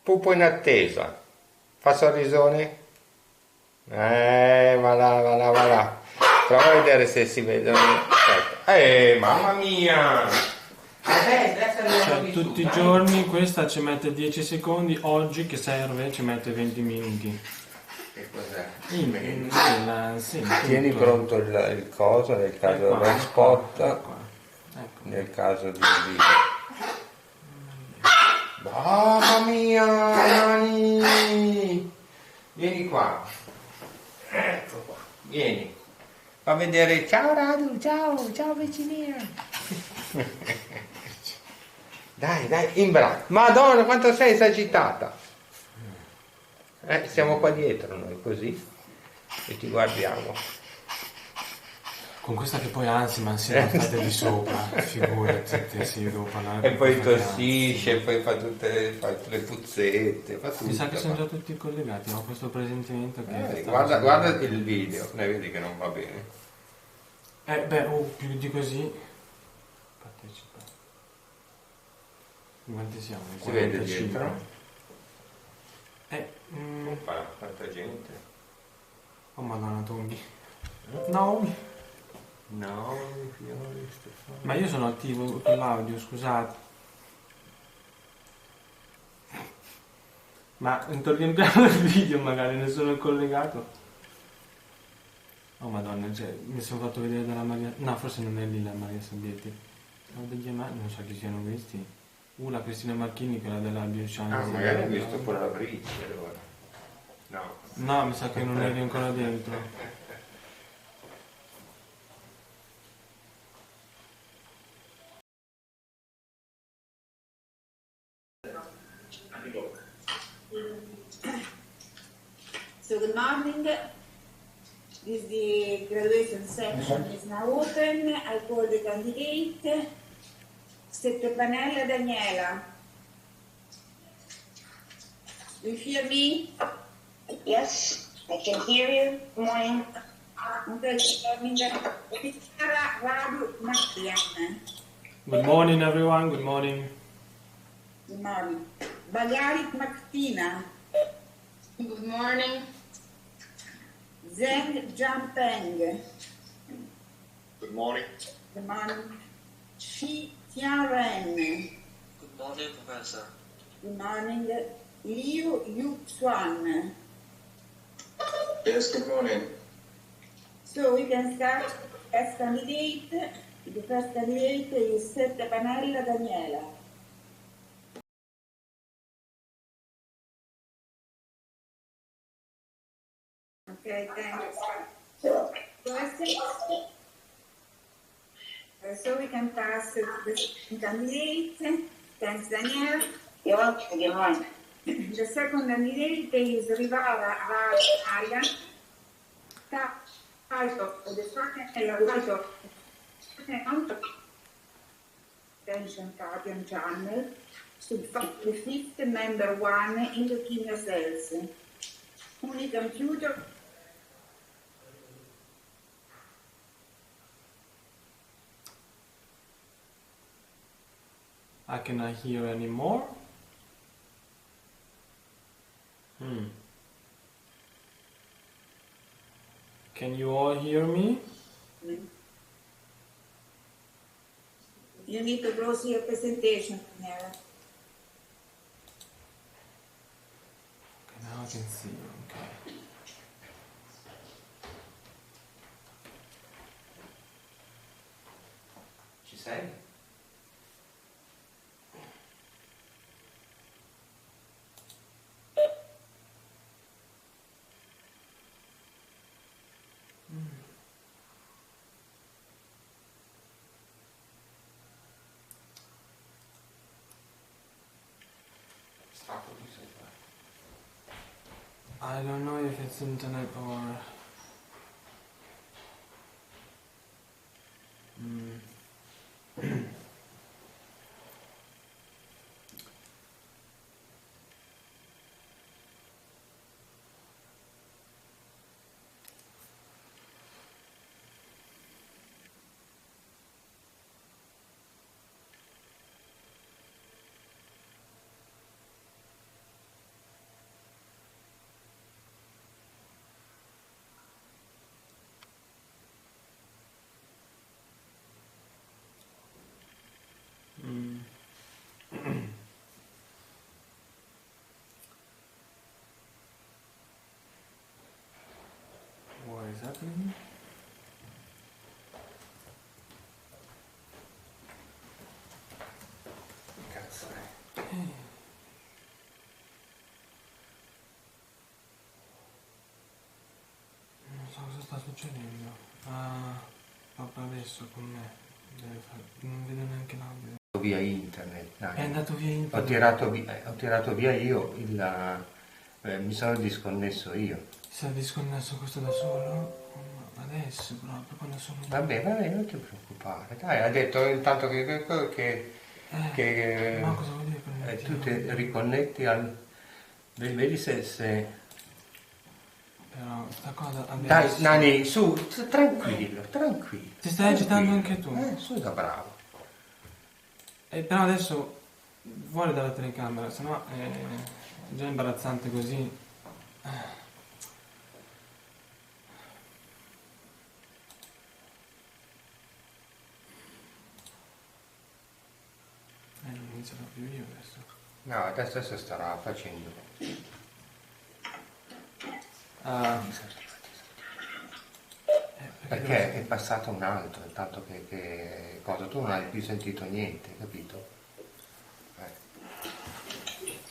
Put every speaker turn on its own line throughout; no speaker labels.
Pupo in attesa. Fa sorrisone? Va là, va là, va là. Prova a vedere se si vedono. Aspetta. Mamma mia!
Cioè, tutti i giorni questa ci mette 10 secondi, oggi che serve ci mette 20 minuti.
Che cos'è?
Sì,
Tieni
tutto.
pronto il coso nel caso del spot, nel caso di un video. Mamma mia, Nani! Vieni qua. Ecco qua, vieni. Fa vedere, ciao Radu, ciao vicinina. Dai, in braccio. Madonna, quanto sei esagitata. Siamo qua dietro noi, così. E ti guardiamo.
Con questa che poi anzi, ma si state di sopra, figurati, se io devo parlare.
E poi tossisce, poi fa tutte le puzzette, fa tutto.
Mi sa che sono già tutti collegati, ho questo presentimento che...
Guarda il video, ne vedi che non va bene.
Più di così... Partecipa. Quanti siamo?
Si vede dietro? Quanta gente.
Oh madonna, Tommy. No,
fiori, Stefano.
ma io sono attivo con l'audio, scusate. Ma interrompiamo il video, magari ne sono collegato. Oh madonna, cioè, mi sono fatto vedere dalla Maria... No, forse non è lì la Maria Sabietti. Ho degli amati, non so chi siano questi. La Cristina Marchini, quella della Bioscienza.
Magari hai visto pure la Brizia allora.
No, mi sa che non eri ancora dentro.
So good morning. This the graduation section is now open. I call the candidate. Settepanella Daniela. Do you hear me?
Yes, I can hear you. Good morning.
Okay, good morning. Chiara Radu Martian.
Good morning, everyone. Good morning.
Good morning. Bagarit Martina.
Good morning.
Zeng Jianpeng.
Good morning.
Good morning. Shi Tianren.
Good morning, Professor.
Good morning. Liu Yuxuan.
Yes, good morning.
So we can start as candidate. The first candidate is Settepanella Daniela. Okay, thanks. So we can pass the second candidate. Thanks, Daniel.
You're welcome. Good morning.
The second candidate is Rivara Arian. Title of the second Attention Guardian Channel. The fifth member one in leukemia cells. Only computer.
I cannot hear anymore. Can you all hear me?
You need to close your presentation, Daniela.
Okay, now I can see you. Okay.
Ci sei?
I don't know if it's internet or... happening?
Cazzo
Non so cosa sta succedendo. Proprio adesso con me. Non vedo neanche l'audio.
via internet, dai.
È andato via internet.
Ho tirato via io mi sono disconnesso io.
Si è disconnesso questo da solo? Adesso proprio quando sono...
Vabbè, non ti preoccupare, dai, ha detto intanto che
ma cosa vuol dire
tu ti riconnetti al... Vedi se...
Però sta cosa...
Dai, Nani, su, tranquillo.
Ti stai agitando anche tu?
Su da bravo.
Però adesso fuori dalla telecamera, sennò è già imbarazzante così. Non inizierò più io adesso.
No, adesso starà facendo. Perché è passato un altro, intanto che cosa, tu non hai più sentito niente, capito?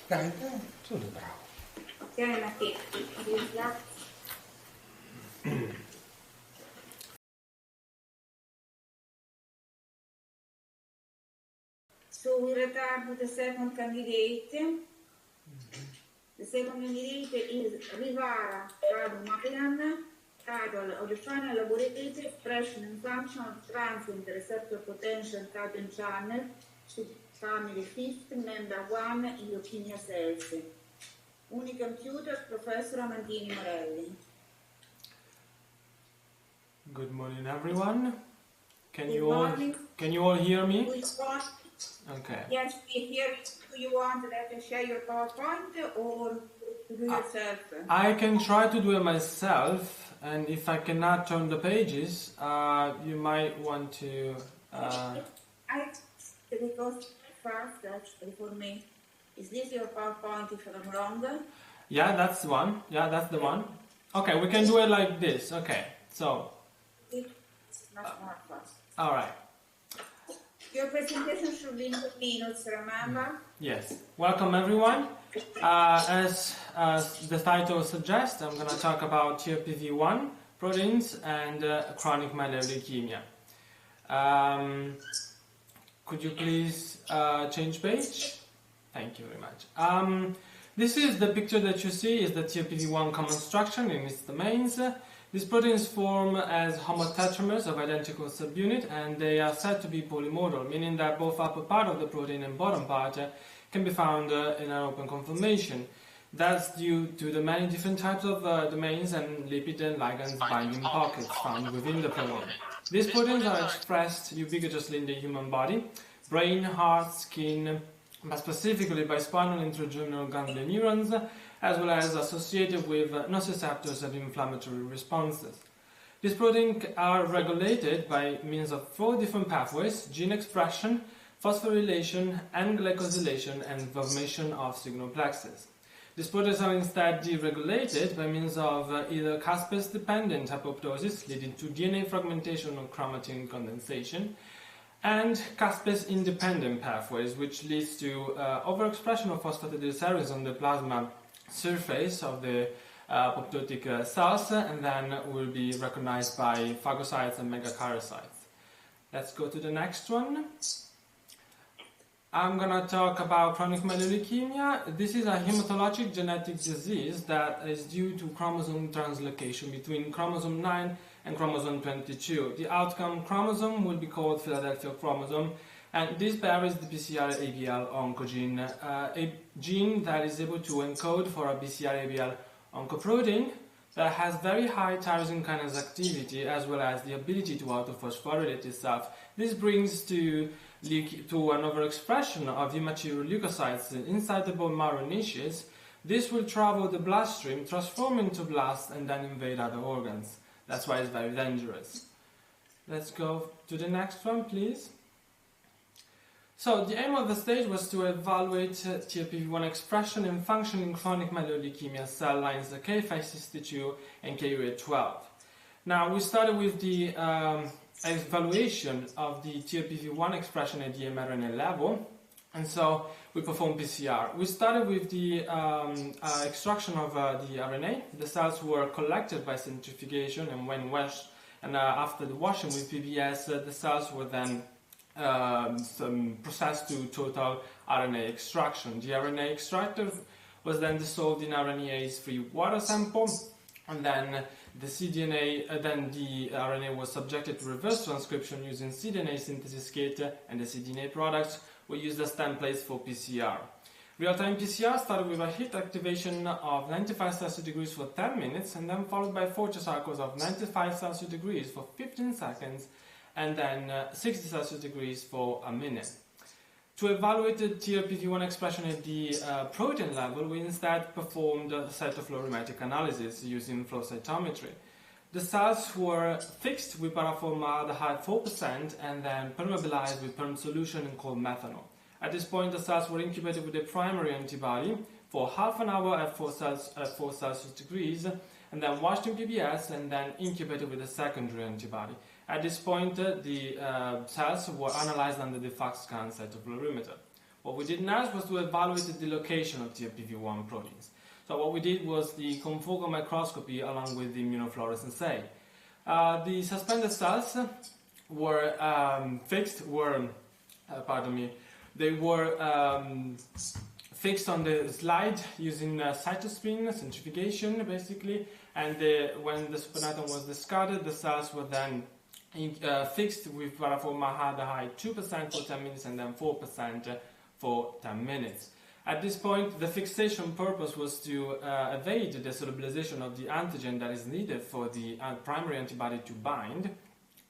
Dai, su da bravo.
So we return to the second candidate. The second candidate is Rivara Radu Marian. Title of the final laboratory expression and function of transient receptor potential calcium channel subfamily 5th member 1 in leukemia cells. Unicomputer Professor Amandini Morelli.
Good morning, everyone. Can
Good
you all
morning.
can you all hear me? Okay.
Yes, we hear you. Do you want that I can share your PowerPoint or to do yourself?
I can try to do it myself, and if I cannot turn the pages, you might want to.
It goes fast, actually, for me. Is this your PowerPoint if I'm wrong?
Yeah, that's the one. Yeah, that's the one. Okay, we can do it like this. Okay, so.
It's much more fast.
All right.
Your presentation should be in 2 minutes, remember?
Yes. Welcome, everyone. As the title suggests, I'm going to talk about TRPV1 proteins and chronic myeloid leukemia. Could you please change page? Thank you very much. This is the picture that you see is the TRPV1 common structure in its domains. These proteins form as homotetramers of identical subunit, and they are said to be polymodal, meaning that both upper part of the protein and bottom part can be found in an open conformation. That's due to the many different types of domains and lipid and ligands binding pockets found within the protein. These proteins are expressed ubiquitously in the human body, brain, heart, skin, but specifically by spinal intrajugular ganglion neurons, as well as associated with nociceptors and inflammatory responses. These proteins are regulated by means of 4 different pathways: gene expression, phosphorylation, and glycosylation, and formation of signal plexus. These proteins are instead deregulated by means of either caspase-dependent apoptosis, leading to DNA fragmentation or chromatin condensation, and caspase-independent pathways, which leads to overexpression of phosphatidylserines on the plasma surface of the apoptotic cells, and then will be recognized by phagocytes and megakaryocytes. Let's go to the next one. I'm gonna talk about chronic myeloid leukemia. This is a hematologic genetic disease that is due to chromosome translocation between chromosome 9 and chromosome 22. The outcome chromosome will be called Philadelphia chromosome, and this bears the BCR-ABL oncogene, a gene that is able to encode for a BCR-ABL oncoprotein that has very high tyrosine kinase activity, as well as the ability to autophosphorylate itself. This brings to an overexpression of immature leukocytes inside the bone marrow niches. This will travel the bloodstream, transform into blast, and then invade other organs. That's why it's very dangerous. Let's go to the next one, please. So the aim of the stage was to evaluate TRPV1 expression and function in chronic myeloid leukemia cell lines K562 and KUA12. Now we started with the evaluation of the TRPV1 expression at the mRNA level, and so we performed PCR. We started with the extraction of the RNA. The cells were collected by centrifugation, and when washed, and after the washing with PBS, the cells were then processed to total RNA extraction. The RNA extracted was then dissolved in RNase-free water sample, and then the cDNA, then the RNA was subjected to reverse transcription using cDNA synthesis kit, and the cDNA products were used as templates for PCR. Real-time PCR started with a heat activation of 95 Celsius degrees for 10 minutes, and then followed by Folcher cycles of 95 Celsius degrees for 15 seconds, and then 60 Celsius degrees for a minute. To evaluate the TRPV1 expression at the protein level, we instead performed a cytofluorimetric analysis using flow cytometry. The cells were fixed with paraformaldehyde 4% and then permeabilized with perm solution and cold methanol. At this point, the cells were incubated with a primary antibody for half an hour at 4 Celsius degrees, and then washed in PBS and then incubated with a secondary antibody. At this point, the cells were analyzed under the FACScan cytofluorimeter. What we did next was to evaluate the location of TRPV1 proteins. So what we did was the confocal microscopy along with the immunofluorescence assay. The suspended cells were they were fixed on the slide using cytospin centrifugation, basically, and when the supernatant was discarded, the cells were then fixed with paraformaldehyde 2% for 10 minutes and then 4% for 10 minutes. At this point, the fixation purpose was to evade the solubilization of the antigen that is needed for the primary antibody to bind.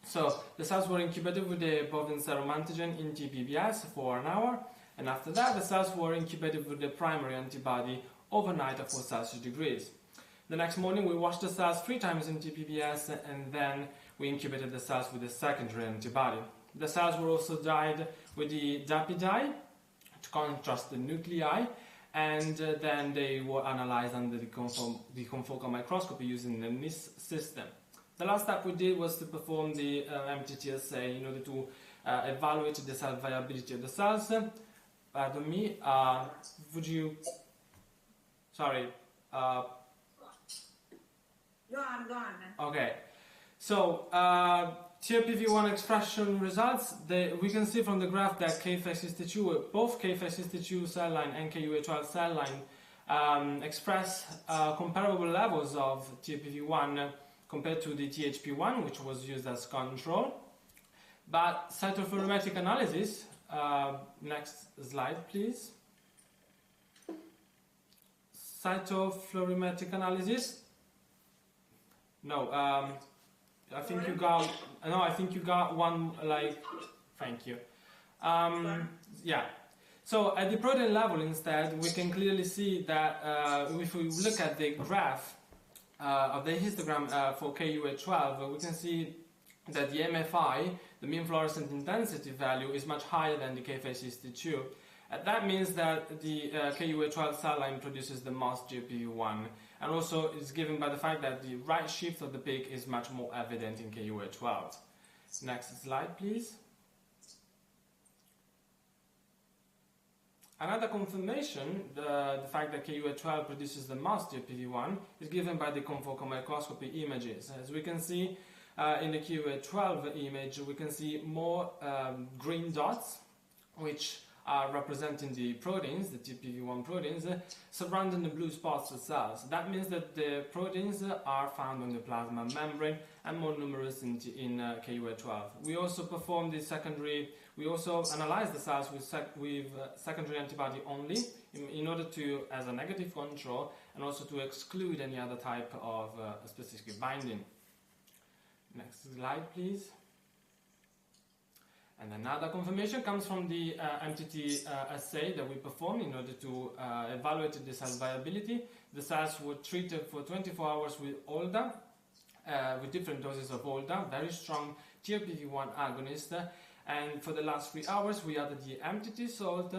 So the cells were incubated with the bovine serum antigen in TPBS for an hour, and after that the cells were incubated with the primary antibody overnight at 4 Celsius degrees. The next morning we washed the cells 3 times in TPBS, and then we incubated the cells with the secondary antibody. The cells were also dyed with the DAPI dye to contrast the nuclei, and then they were analyzed under the confocal microscopy using the NIST system. The last step we did was to perform the MTT assay in order to evaluate the cell viability of the cells. Pardon me, would you... Sorry.
Go on.
Okay. So, TRPV1 expression results, we can see from the graph that K562, both K562 cell line and KUA12 cell line express comparable levels of TRPV1 compared to the THP1, which was used as control. But cytofluorimetric analysis, next slide please. Cytofluorimetric analysis. No, I think you got one, like, thank you. Yeah. So at the protein level instead, we can clearly see that if we look at the graph of the histogram for KUA12, we can see that the MFI, the mean fluorescent intensity value, is much higher than the K562. That means that the KUA12 cell line produces the most GPU1, and also is given by the fact that the right shift of the peak is much more evident in KUA12. Next slide, please. Another confirmation, the fact that KUA12 produces the most GPU1, is given by the confocal microscopy images. As we can see in the KUA12 image, we can see more green dots, which are representing the proteins, the TPV1 proteins, surrounding the blue spots of cells. That means that the proteins are found on the plasma membrane and more numerous in KUA12. We also performed we also analyzed the cells with secondary antibody only in order to, as a negative control, and also to exclude any other type of specific binding. Next slide, please. And another confirmation comes from the MTT assay that we performed in order to evaluate the cell viability. The cells were treated for 24 hours with OLDA, with different doses of OLDA, very strong TRPV1 agonist. And for the last 3 hours, we added the MTT salt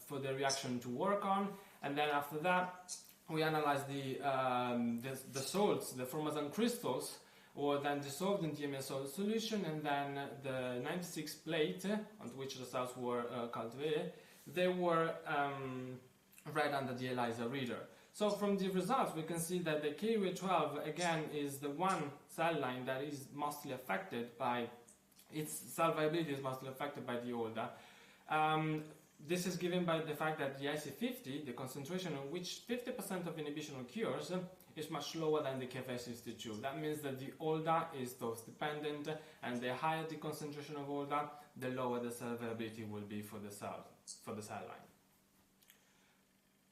for the reaction to work on. And then after that, we analyzed the salts, the formazan crystals, were then dissolved in DMSO solution, and then the 96 plate on which the cells were cultivated, they were read under the ELISA reader. So from the results, we can see that the KUA12 again is the one cell line that is mostly affected by its cell viability is mostly affected by the OLDA. This is given by the fact that the IC50, the concentration on which 50% of inhibition occurs, is much lower than the KFA62. That means that the OLDA is dose dependent, and the higher the concentration of OLDA, the lower the cell viability will be for the cell line.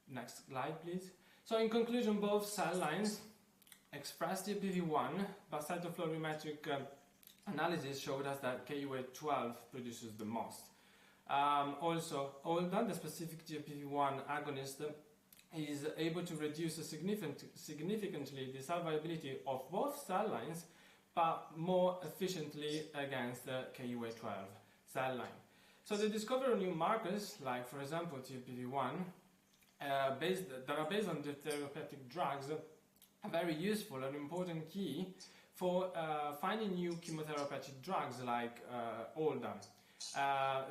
Next slide, please. So in conclusion, both cell lines express TPV1, but cytofluorimetric analysis showed us that KUA12 produces the most. Also, OLDA, the specific TPV1 agonist, is able to reduce significantly the cell viability of both cell lines, but more efficiently against the KUA12 cell line. So the discovery of new markers, like for example TPV1, that are based on the therapeutic drugs, are very useful and important key for finding new chemotherapeutic drugs like OLDA,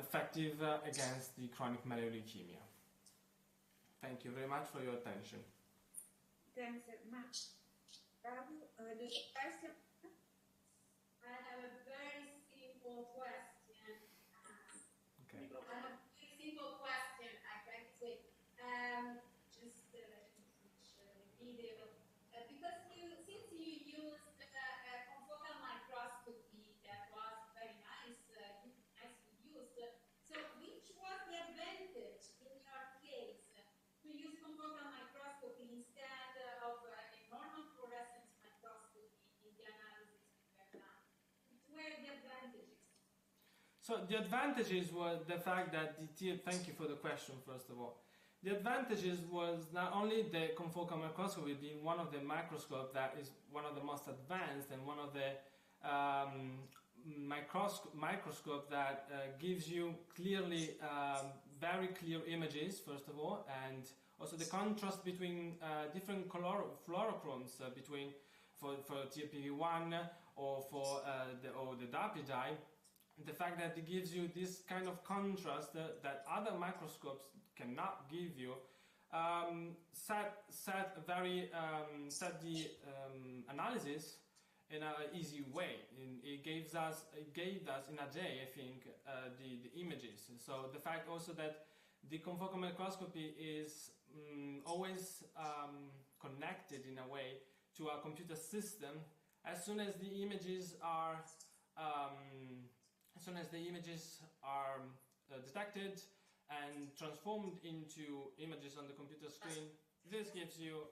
effective against the chronic myeloid leukemia. Thank you very much for your attention.
Thanks much. Radu, do you have a question?
I have a very simple question.
Okay.
I have a very simple question. I can say, just let me switch the video. Because since you used confocal microscopy, that was very nice, nicely used. So, which was the advantage in your case to use confocal microscopy instead of a normal fluorescence microscopy in the analysis you have done? Which were the advantages?
So the advantages were the fact that thank you for the question, first of all. The advantages was not only the confocal microscopy being one of the microscopes that is one of the most advanced and one of the microscope that gives you clearly very clear images, first of all, and also the contrast between different fluorochromes between for TPV1 or for the DAPI dye. The fact that it gives you this kind of contrast that other microscopes cannot give you set the analysis in an easy way. It gave us in a day, I think, the images. So the fact also that the confocal microscopy is always connected in a way to a computer system. As soon as the images are detected and transformed into images on the computer screen, this gives you.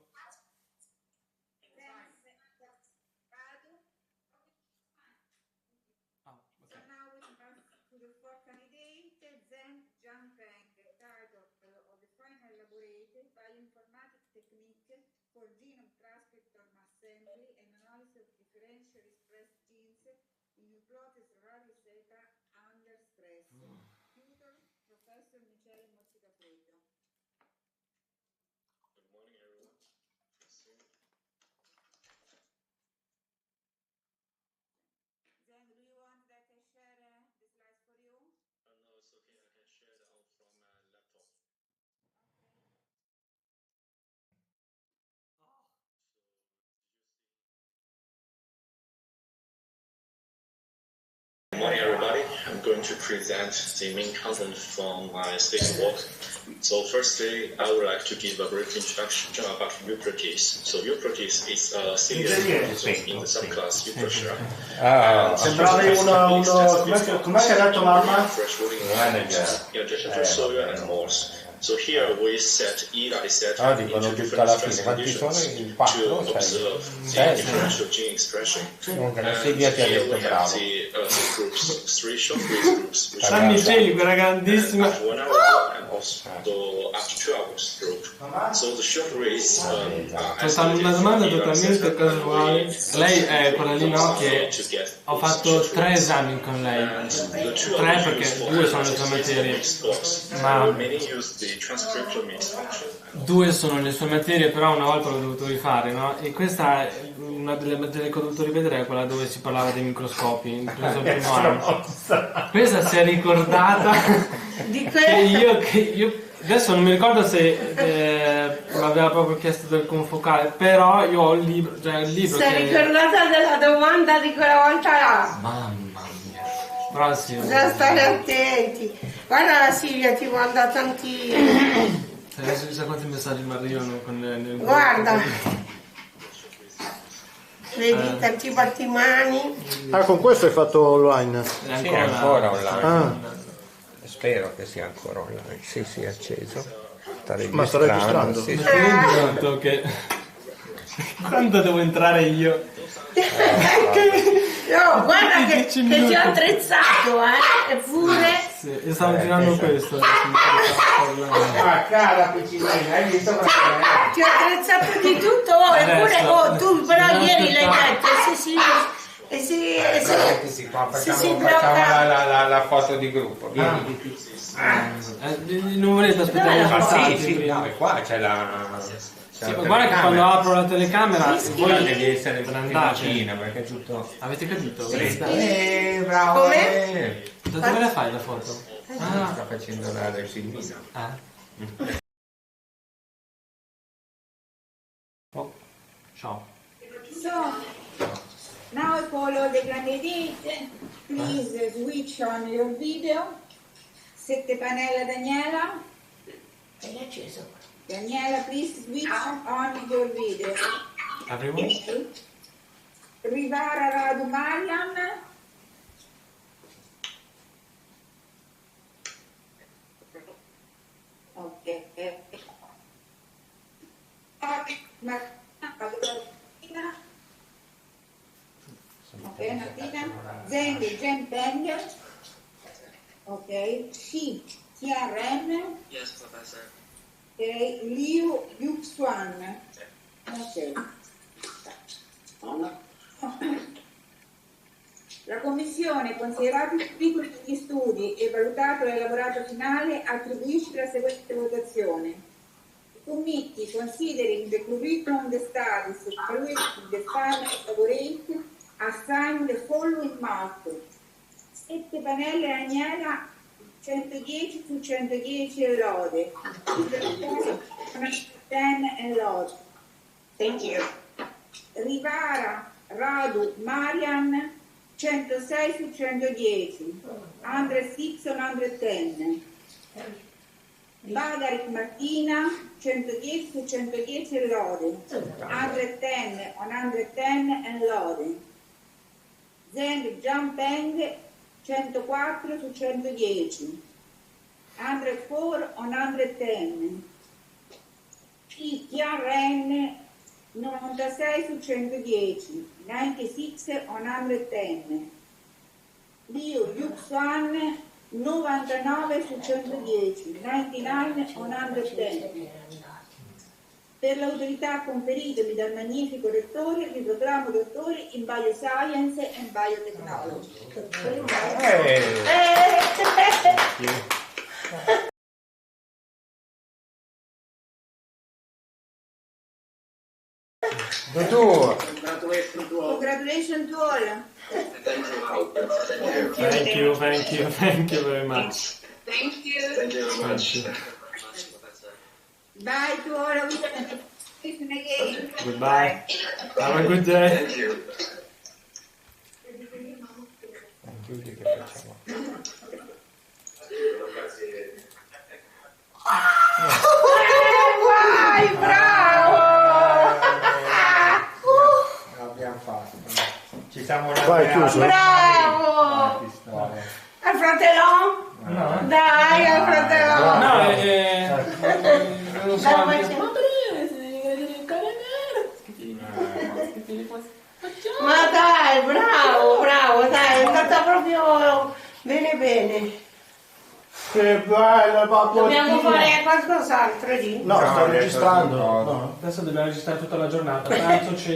So now we pass to the fourth candidate, Zeng Jianpeng, title of the final elaborated bioinformatic technique for genome transcriptome assembly and analysis of differentially expressed genes in euplotes rari zeta under stress. Tutor, Professor Michele Mosicafreddo.
Good morning, everyone.
Zeng, do you want that I share the slides for you?
No, it's okay. I can share it out from my laptop. Good morning, everybody. I'm going to present the main content from my stage work. So firstly, I would like to give a brief introduction about Euprotease. So Euprotease is a serial chromosome in the subclass Euprotease.
Sembravi come si è detto mamma?
In addition to soya and morse. So here we set E set into different stress conditions to observe the differential gene expression. And here we have the groups, 3 short race groups, which are after 1 hour and also after 2 hours group. So the short race
una domanda totalmente casuale. Lei è quella lì, no, che ho fatto 3 esami con lei. 3 perché 2 sono le sue materie. Ma 2 sono le sue materie, però una volta l'ho dovuto rifare, no? E questa, una delle materie che ho dovuto rivedere è quella dove si parlava dei microscopi, preso il primo anno. Questa si è ricordata che io adesso non mi ricordo se mi aveva proprio chiesto del confocale, però io ho il libro, cioè il libro.
Si è ricordata della domanda di quella volta là?
Mamma mia. Però sì.
Bisogna stare attenti. Guarda la Silvia ti manda tanti.
Adesso chissà quanti messaggi mi arrivano con
Guarda. Vedi tanti battimani.
Ah, con questo hai fatto online?
Sì, è ancora online. Spero che sia ancora online. Sì, è acceso.
Ma sta registrando?
Sì.
Quando devo entrare io?
No, guarda che ti ho attrezzato, eppure.
Sì, io stavo girando questo.
Ah, cara piccinina, hai visto cosa è?
Ti ho attrezzato di tutto, eppure tu però ieri l'hai detto,
Facciamo la foto di gruppo.
Non volete aspettare i risultati?
Sì, no, qua c'è la...
Sì, ma guarda che quando apro la telecamera
voi devi essere vicina perché è tutto...
Avete capito?
Bravo!
Come?
Da dove la fai la foto?
Sta facendo la del filmino.
Ciao.
So, now I follow the candidate. Please switch on your video. 7 pannella Daniela.
Hai acceso?
Daniela, please switch on your video.
Avevo?
Rivara Radu Mariam. Ok. Martina. Zeng Jen Peng. Ok. Shi Tiaren.
Yes, Professor.
Ok. Liu Yuxuan. Ok. La Commissione, considerato il ciclo degli studi e valutato l'elaborato finale, attribuisce la seguente votazione. The committee, considering the curriculum, the studies, evaluating the final elaborate, assign the following mark. 7 pannelle Agnella, 110 su 110 e lode. 10 e lode.
Thank you.
Rivara Radu Marian 106 su 110, 106 su 110. Badarik Martina 110 su 110 e lode, 110 on 110 e lode. Zeng Jiangpeng 104 su 110, 104 on 110. Qi Tianren 96 su 110, 96 on 110. Liu Yuxuan 99 su 110, 99 on 110. Per l'autorità conferitemi dal magnifico rettore, mi proclamo dottore in Bioscience and Biotechnology. Congratulations to all.
Thank you very much.
Thank you.
Thank you very much.
Bye to all. Listen again.
Goodbye. Have a good day.
Thank you.
Chiudi che facciamo.
Vai, bravo!
L'abbiamo fatto. Ci siamo
Vai, chiuso.
Bravo! Al fratello?
No.
Dai, al fratello!
No, non so.
Ma dai, bravo, dai, è andata proprio bene.
Che bello, papà!
Dobbiamo fare qualcos'altro lì?
No, sto
No,
registrando.
no.
No.
Adesso dobbiamo registrare tutta la giornata. Pranzo,